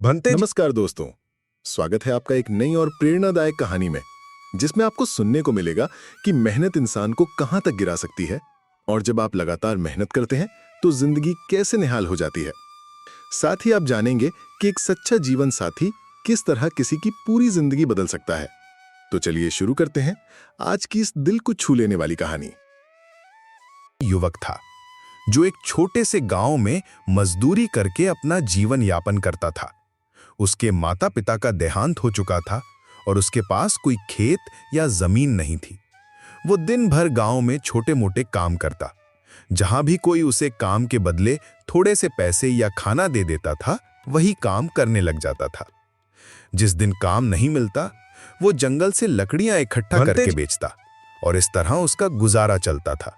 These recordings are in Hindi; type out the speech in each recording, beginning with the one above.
बनते नमस्कार दोस्तों, स्वागत है आपका एक नई और प्रेरणादायक कहानी में, जिसमें आपको सुनने को मिलेगा कि मेहनत इंसान को कहां तक गिरा सकती है और जब आप लगातार मेहनत करते हैं तो जिंदगी कैसे निहाल हो जाती है। साथ ही आप जानेंगे कि एक सच्चा जीवन साथी किस तरह किसी की पूरी जिंदगी बदल सकता है। तो चलिए शुरू करते हैं आज की इस दिल को छू लेने वाली कहानी। युवक था जो एक छोटे से गांव में मजदूरी करके अपना जीवन यापन करता था। उसके माता पिता का देहांत हो चुका था और उसके पास कोई खेत या जमीन नहीं थी। वो दिन भर गांव में छोटे मोटे काम करता। जहां भी कोई उसे काम के बदले थोड़े से पैसे या खाना दे देता था, वही काम करने लग जाता था। जिस दिन काम नहीं मिलता, वो जंगल से लकड़ियां इकट्ठा करके बेचता और इस तरह उसका गुजारा चलता था।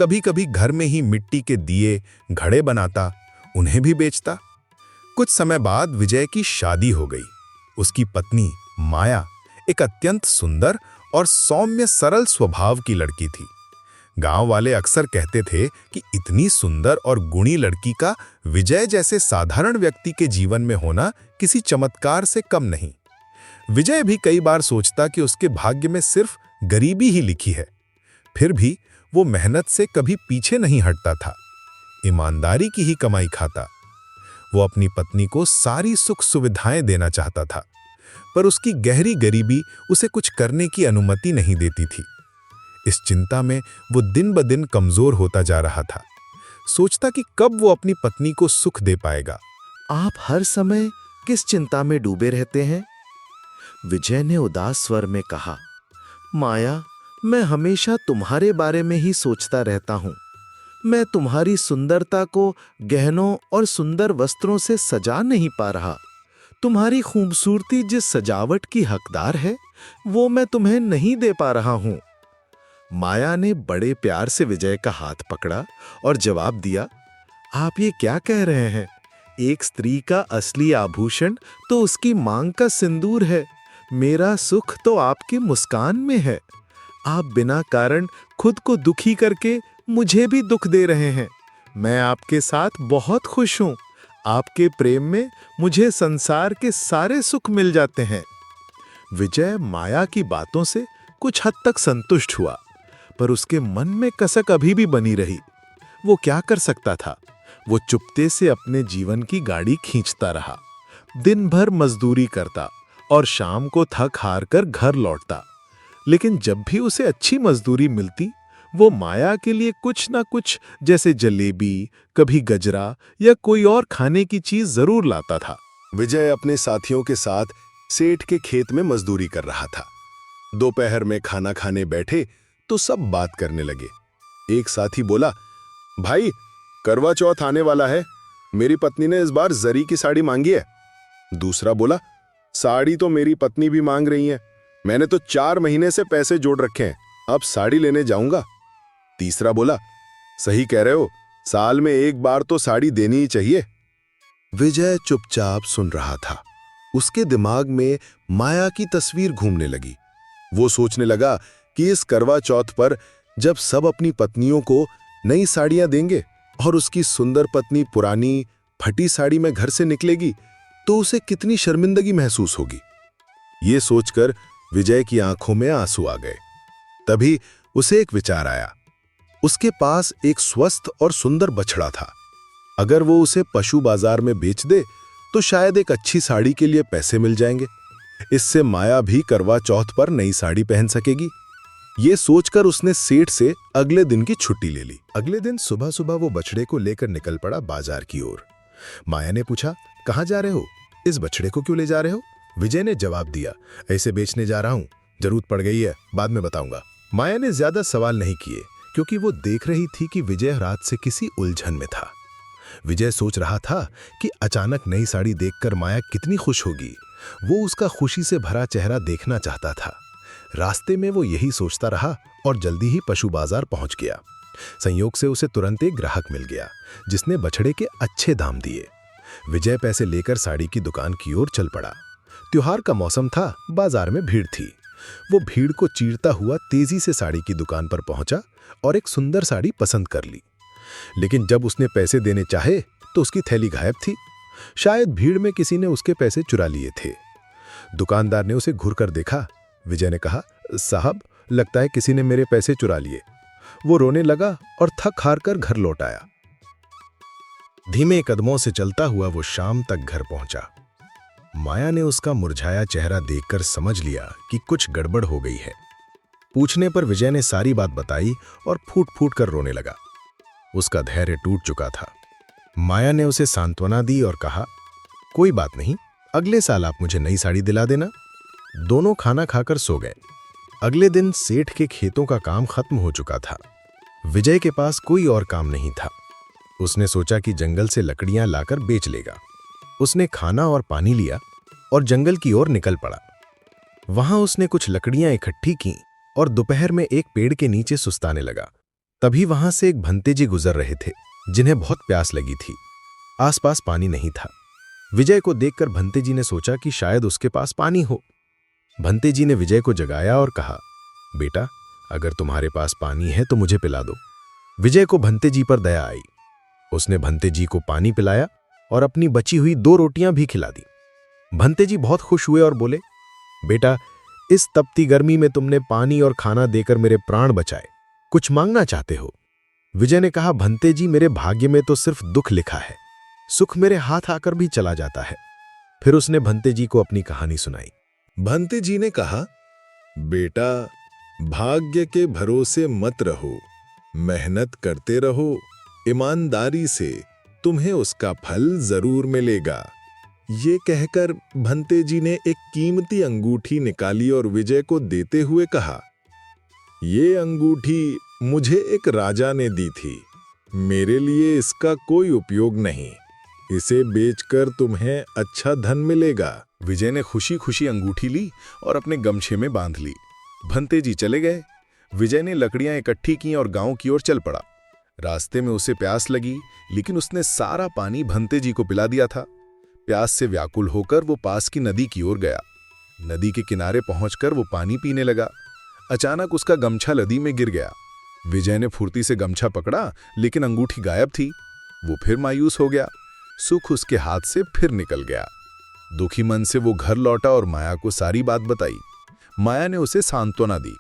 कभी कभी घर में ही मिट्टी के दिए घड़े बनाता, उन्हें भी बेचता। कुछ समय बाद विजय की शादी हो गई। उसकी पत्नी माया एक अत्यंत सुंदर और सौम्य सरल स्वभाव की लड़की थी। गांव वाले अक्सर कहते थे कि इतनी सुंदर और गुणी लड़की का विजय जैसे साधारण व्यक्ति के जीवन में होना किसी चमत्कार से कम नहीं। विजय भी कई बार सोचता कि उसके भाग्य में सिर्फ गरीबी ही लिखी है। फिर भी वो मेहनत से कभी पीछे नहीं हटता था। ईमानदारी की ही कमाई खाता। वो अपनी पत्नी को सारी सुख सुविधाएं देना चाहता था, पर उसकी गहरी गरीबी उसे कुछ करने की अनुमति नहीं देती थी। इस चिंता में वो दिन ब दिन कमजोर होता जा रहा था। सोचता कि कब वो अपनी पत्नी को सुख दे पाएगा। आप हर समय किस चिंता में डूबे रहते हैं? विजय ने उदास स्वर में कहा। माया, मैं हमेशा तुम्हारे बारे में ही सोचता रहता हूं। मैं तुम्हारी सुंदरता को गहनों और सुंदर वस्त्रों से सजा नहीं पा रहा। तुम्हारी खूबसूरती जिस सजावट की हकदार है, वो मैं तुम्हें नहीं दे पा रहा हूं। माया ने बड़े प्यार से विजय का हाथ पकड़ा और जवाब दिया, आप ये क्या कह रहे हैं? एक स्त्री का असली आभूषण तो उसकी मांग का सिंदूर है। मेरा सुख तो आपकी मुस्कान में है। आप बिना कारण खुद को दुखी करके मुझे भी दुख दे रहे हैं। मैं आपके साथ बहुत खुश हूं। आपके प्रेम में मुझे संसार के सारे सुख मिल जाते हैं। विजय माया की बातों से कुछ हद तक संतुष्ट हुआ, पर उसके मन में कसक अभी भी बनी रही। वो क्या कर सकता था? वो चुपते से अपने जीवन की गाड़ी खींचता रहा। दिन भर मजदूरी करता और शाम को थक हार कर घर लौटता। लेकिन जब भी उसे अच्छी मजदूरी मिलती, वो माया के लिए कुछ ना कुछ, जैसे जलेबी, कभी गजरा या कोई और खाने की चीज जरूर लाता था। विजय अपने साथियों के साथ सेठ के खेत में मजदूरी कर रहा था। दोपहर में खाना खाने बैठे तो सब बात करने लगे। एक साथी बोला, भाई, करवा चौथ आने वाला है। मेरी पत्नी ने इस बार जरी की साड़ी मांगी है। दूसरा बोला, साड़ी तो मेरी पत्नी भी मांग रही है। मैंने तो 4 महीने से पैसे जोड़ रखे हैं, अब साड़ी लेने जाऊंगा। तीसरा बोला, सही कह रहे हो, साल में एक बार तो साड़ी देनी ही चाहिए। विजय चुपचाप सुन रहा था। उसके दिमाग में माया की तस्वीर घूमने लगी। वो सोचने लगा कि इस करवा चौथ पर जब सब अपनी पत्नियों को नई साड़ियां देंगे और उसकी सुंदर पत्नी पुरानी फटी साड़ी में घर से निकलेगी, तो उसे कितनी शर्मिंदगी महसूस होगी। ये सोचकर विजय की आंखों में आंसू आ गए। तभी उसे एक विचार आया। उसके पास एक स्वस्थ और सुंदर बछड़ा था। अगर वो उसे पशु बाजार में बेच दे तो शायद एक अच्छी साड़ी के लिए पैसे मिल जाएंगे। इससे माया भी करवा चौथ पर नई साड़ी पहन सकेगी। ये सोचकर उसने सेठ से अगले दिन की छुट्टी ले ली। अगले दिन सुबह सुबह वो बछड़े को लेकर निकल पड़ा बाजार की ओर। माया ने पूछा, कहाँ जा रहे हो? इस बछड़े को क्यों ले जा रहे हो? विजय ने जवाब दिया, ऐसे बेचने जा रहा हूं, जरूरत पड़ गई है, बाद में बताऊंगा। माया ने ज्यादा सवाल नहीं किए, क्योंकि वो देख रही थी कि विजय रात से किसी उलझन में था। विजय सोच रहा था कि अचानक नई साड़ी देखकर माया कितनी खुश होगी। वो उसका खुशी से भरा चेहरा देखना चाहता था। रास्ते में वो यही सोचता रहा और जल्दी ही पशु बाजार पहुंच गया। संयोग से उसे तुरंत एक ग्राहक मिल गया, जिसने बछड़े के अच्छे दाम दिए। विजय पैसे लेकर साड़ी की दुकान की ओर चल पड़ा। त्योहार का मौसम था, बाजार में भीड़ थी। वो भीड़ को चीरता हुआ तेजी से साड़ी की दुकान पर पहुंचा और एक सुंदर साड़ी पसंद कर ली। लेकिन जब उसने पैसे देने चाहे तो उसकी थैली गायब थी। शायद भीड़ में किसी ने उसके पैसे चुरा लिए थे। दुकानदार ने उसे घूरकर देखा। विजय ने कहा, साहब, लगता है किसी ने मेरे पैसे चुरा लिए। वो रोने लगा और थक हार कर घर लौट आया। धीमे कदमों से चलता हुआ वो शाम तक घर पहुंचा। माया ने उसका मुरझाया चेहरा देखकर समझ लिया कि कुछ गड़बड़ हो गई है। पूछने पर विजय ने सारी बात बताई और फूट फूट कर रोने लगा। उसका धैर्य टूट चुका था। माया ने उसे सांत्वना दी और कहा, कोई बात नहीं, अगले साल आप मुझे नई साड़ी दिला देना। दोनों खाना खाकर सो गए। अगले दिन सेठ के खेतों का काम खत्म हो चुका था। विजय के पास कोई और काम नहीं था। उसने सोचा कि जंगल से लकड़ियां लाकर बेच लेगा। उसने खाना और पानी लिया और जंगल की ओर निकल पड़ा। वहां उसने कुछ लकड़ियां इकट्ठी की और दोपहर में एक पेड़ के नीचे सुस्ताने लगा। तभी वहां से एक भंते जी गुजर रहे थे, जिन्हें बहुत प्यास लगी थी। आसपास पानी नहीं था। विजय को देखकर भंते जी ने सोचा कि शायद उसके पास पानी हो। भंते जी ने विजय को जगाया और कहा, बेटा, अगर तुम्हारे पास पानी है तो मुझे पिला दो। विजय को भंते जी पर दया आई। उसने भंते जी को पानी पिलाया और अपनी बची हुई 2 रोटियां भी खिला दी। भंते जी बहुत खुश हुए और बोले, बेटा, इस तपती गर्मी में तुमने पानी और खाना देकर मेरे प्राण बचाए। कुछ मांगना चाहते हो? विजय ने कहा, भंते जी, मेरे भाग्य में तो सिर्फ दुख लिखा है। सुख मेरे हाथ आकर भी चला जाता है। फिर उसने भंते जी को अपनी कहानी सुनाई। भंते जी ने कहा, बेटा, भाग्य के भरोसे मत रहो, मेहनत करते रहो, ईमानदारी से तुम्हें उसका फल जरूर मिलेगा। ये कहकर भंते जी ने एक कीमती अंगूठी निकाली और विजय को देते हुए कहा, ये अंगूठी मुझे एक राजा ने दी थी। मेरे लिए इसका कोई उपयोग नहीं। इसे बेचकर तुम्हें अच्छा धन मिलेगा। विजय ने खुशी खुशी अंगूठी ली और अपने गमछे में बांध ली। भंते जी चले गए। विजय ने लकड़ियां इकट्ठी की और गांव की ओर चल पड़ा। रास्ते में उसे प्यास लगी, लेकिन उसने सारा पानी भंते जी को पिला दिया था। प्यास से व्याकुल होकर वो पास की नदी की ओर गया। नदी के किनारे पहुंचकर वो पानी पीने लगा। अचानक उसका गमछा नदी में गिर गया। विजय ने फुर्ती से गमछा पकड़ा, लेकिन अंगूठी गायब थी। वो फिर मायूस हो गया। सुख उसके हाथ से फिर निकल गया। दुखी मन से वो घर लौटा और माया को सारी बात बताई। माया ने उसे सांत्वना दी।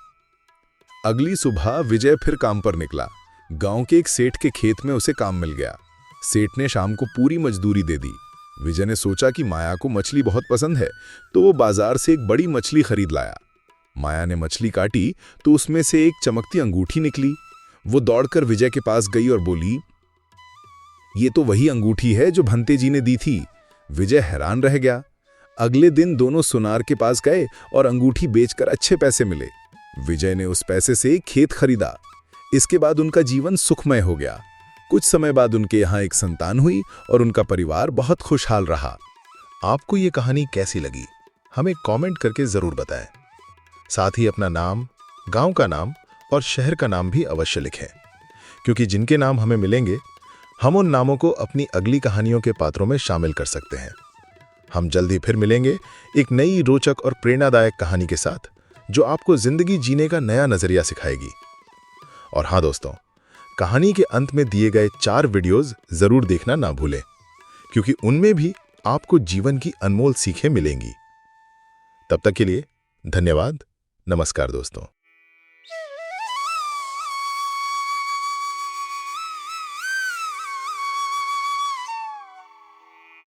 अगली सुबह विजय फिर काम पर निकला। गांव के एक सेठ के खेत में उसे काम मिल गया। सेठ ने शाम को पूरी मजदूरी दे दी। विजय ने सोचा कि माया को मछली बहुत पसंद है, तो वो बाजार से एक बड़ी मछली खरीद लाया। माया ने मछली काटी तो उसमें से एक चमकती अंगूठी निकली। वो दौड़कर विजय के पास गई और बोली, ये तो वही अंगूठी है जो भंते जी ने दी थी। विजय हैरान रह गया। अगले दिन दोनों सुनार के पास गए और अंगूठी बेचकर अच्छे पैसे मिले। विजय ने उस पैसे से खेत खरीदा। इसके बाद उनका जीवन सुखमय हो गया। कुछ समय बाद उनके यहाँ एक संतान हुई और उनका परिवार बहुत खुशहाल रहा। आपको ये कहानी कैसी लगी, हमें कमेंट करके जरूर बताएं। साथ ही अपना नाम, गांव का नाम और शहर का नाम भी अवश्य लिखें, क्योंकि जिनके नाम हमें मिलेंगे हम उन नामों को अपनी अगली कहानियों के पात्रों में शामिल कर सकते हैं। हम जल्दी फिर मिलेंगे एक नई रोचक और प्रेरणादायक कहानी के साथ, जो आपको जिंदगी जीने का नया नजरिया सिखाएगी। और हाँ दोस्तों, कहानी के अंत में दिए गए 4 वीडियोस जरूर देखना ना भूलें, क्योंकि उनमें भी आपको जीवन की अनमोल सीखें मिलेंगी। तब तक के लिए धन्यवाद। नमस्कार दोस्तों।